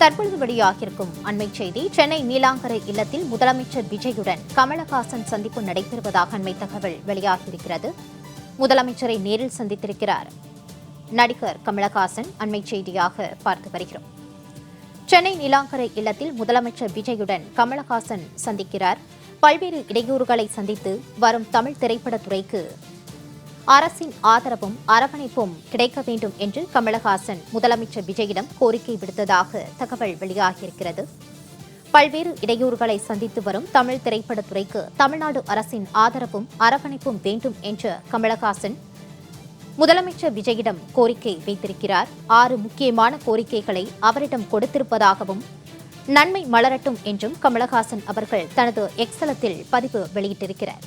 தற்பொழுது வெளியாகியிருக்கும் அண்மை செய்தி. சென்னை நீலாங்கரை இல்லத்தில் முதலமைச்சர் விஜயுடன் கமலஹாசன் சந்திப்பு நடைபெறுவதாக அண்மை தகவல் வெளியாகியிருக்கிறது. முதலமைச்சரை நேரில் சந்தித்திருக்கிறார் நடிகர் கமலஹாசன். அண்மை செய்தியாக பார்த்து வருகிறோம். சென்னை நீலாங்கரை இல்லத்தில் முதலமைச்சர் விஜயுடன் கமலஹாசன் சந்திக்கிறார். பல்வேறு இடையூறுகளை சந்தித்து வரும் தமிழ் திரைப்படத்துறைக்கு அரசின் ஆதரவும் அரவணைப்பும் கிடைக்க வேண்டும் என்று கமலஹாசன் முதலமைச்சர் விஜயிடம் கோரிக்கை விடுத்ததாக தகவல் வெளியாகியிருக்கிறது. பல்வேறு இடையூறுகளை சந்தித்து வரும் தமிழ் திரைப்படத்துறைக்கு தமிழ்நாடு அரசின் ஆதரவும் அரவணைப்பும் வேண்டும் என்று கமலஹாசன் முதலமைச்சர் விஜயிடம் கோரிக்கை வைத்திருக்கிறார். 6 முக்கியமான கோரிக்கைகளை அவரிடம் கொடுத்திருப்பதாகவும் நன்மை மலரட்டும் என்றும் கமலஹாசன் அவர்கள் தனது எக்ஸலத்தில் பதிவு வெளியிட்டிருக்கிறார்.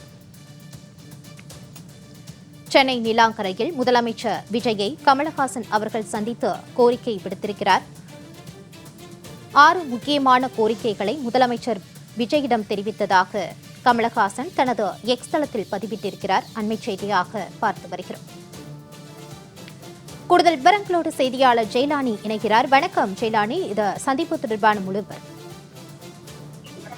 சென்னை நீலாங்கரையில் முதலமைச்சர் விஜயை கமலஹாசன் அவர்கள் சந்தித்து கோரிக்கை விடுத்திருக்கிறார். 6 முக்கியமான கோரிக்கைகளை முதலமைச்சர் விஜயிடம் தெரிவித்ததாக கமலஹாசன் தனது எக்ஸ் தளத்தில் பதிவிட்டிருக்கிறார். அண்மை செய்தியாக பார்த்து வருகிறோம். கூடுதல் விவரங்களோடு செய்தியாளர் ஜெயலானி இணைகிறார். வணக்கம் ஜெயலானி, இது சந்திப்பு தொடர்பான முழுவர்.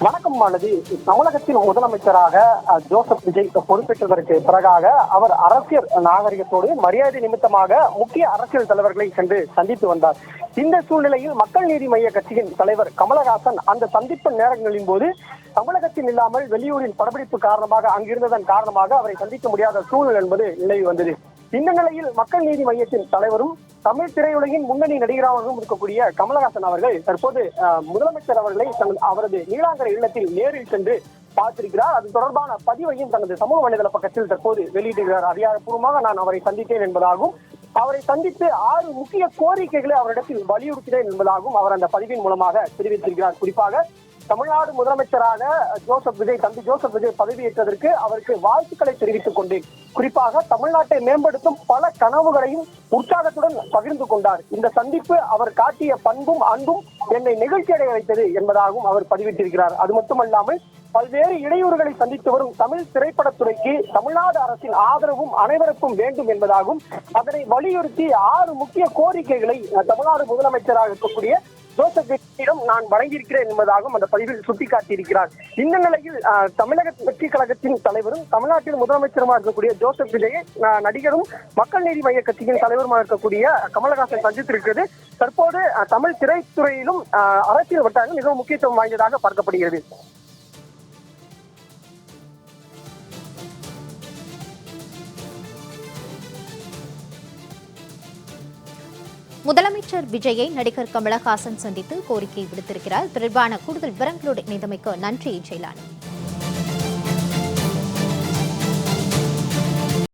வணக்கம் மாலதி. தமிழகத்தின் முதலமைச்சராக ஜோசப் விஜய் பொறுப்பேற்றதற்கு பிறகாக அவர் அரசியல் நாகரிகத்தோடு மரியாதை நிமித்தமாக முக்கிய அரசியல் தலைவர்களை சென்று சந்தித்து வந்தார். இந்த சூழ்நிலையில் மக்கள் நீதி மய்ய கட்சியின் தலைவர் கமலஹாசன் அந்த சந்திப்பு நேரங்களின் போது தமிழகத்தில் இல்லாமல் வெளியூரில் படப்பிடிப்பு காரணமாக அங்கிருந்ததன் காரணமாக அவரை சந்திக்க முடியாத சூழ்நிலை என்பது நிலவி வந்தது. இந்த நிலையில் மக்கள் நீதி மையத்தின் தலைவரும் தமிழ் திரையுலகின் முன்னணி நடிகராகவும் இருக்கக்கூடிய கமலஹாசன் அவர்கள் தற்போது முதலமைச்சர் அவர்களை அவரது நீலாங்கரை இல்லத்தில் நேரில் சென்று பார்த்திருக்கிறார். அது தொடர்பான பதிவையும் தனது சமூக வலைதள பக்கத்தில் தற்போது வெளியிட்டிருக்கிறார். அதிகாரப்பூர்வமாக நான் அவரை சந்தித்தேன் என்பதாகவும் அவரை சந்தித்து 6 முக்கிய கோரிக்கைகளை அவரிடத்தில் வலியுறுத்தினேன் என்பதாகவும் அவர் அந்த பதிவின் மூலமாக தெரிவித்திருக்கிறார். குறிப்பாக தமிழ்நாடு முதலமைச்சராக தம்பி ஜோசப் விஜய் பதவியேற்றதற்கு அவருக்கு வாழ்த்துக்களை தெரிவித்துக் கொண்டேன். குறிப்பாக தமிழ்நாட்டை மேம்படுத்தும் பல கனவுகளையும் உற்சாகத்துடன் பகிர்ந்து கொண்டார். இந்த சந்திப்பு அவர் காட்டிய பண்பும் அன்பும் என்னை நெகிழ்ச்சி அடைய வைத்தது என்பதாகவும் அவர் பதிவிட்டிருக்கிறார். அது மட்டுமல்லாமல் பல்வேறு இடையூறுகளை சந்தித்து வரும் தமிழ் திரைப்படத்துறைக்கு தமிழ்நாடு அரசின் ஆதரவும் அனைவருக்கும் வேண்டும் என்பதாகவும் அதனை வலியுறுத்தி 6 முக்கிய கோரிக்கைகளை தமிழ்நாடு முதலமைச்சராக இருக்கக்கூடிய ஜோசப் விஜயிடம் நான் வழங்கியிருக்கிறேன் என்பதாகவும் அந்த பதிவில் சுட்டிக்காட்டியிருக்கிறார். இந்த நிலையில் தமிழக வெற்றி கழகத்தின் தலைவரும் தமிழ்நாட்டின் முதலமைச்சருமாக இருக்கக்கூடிய ஜோசப் விஜயை நடிகரும் மக்கள் நீதி மய்ய கட்சியின் தலைவருமாக இருக்கக்கூடிய கமலஹாசன் சந்தித்திருக்கிறது தற்போது தமிழ் திரைத்துறையிலும் அரசியல் வட்டாரம் மிகவும் முக்கியத்துவம் வாய்ந்ததாக பார்க்கப்படுகிறது. முதலமைச்சர் விஜயை நடிகர் கமலஹாசன் சந்தித்து கோரிக்கை விடுத்திருக்கிறார். தொடர்பான கூடுதல் விவரங்களோடு இணைந்தமைக்கு நன்றி ஜெயலானி.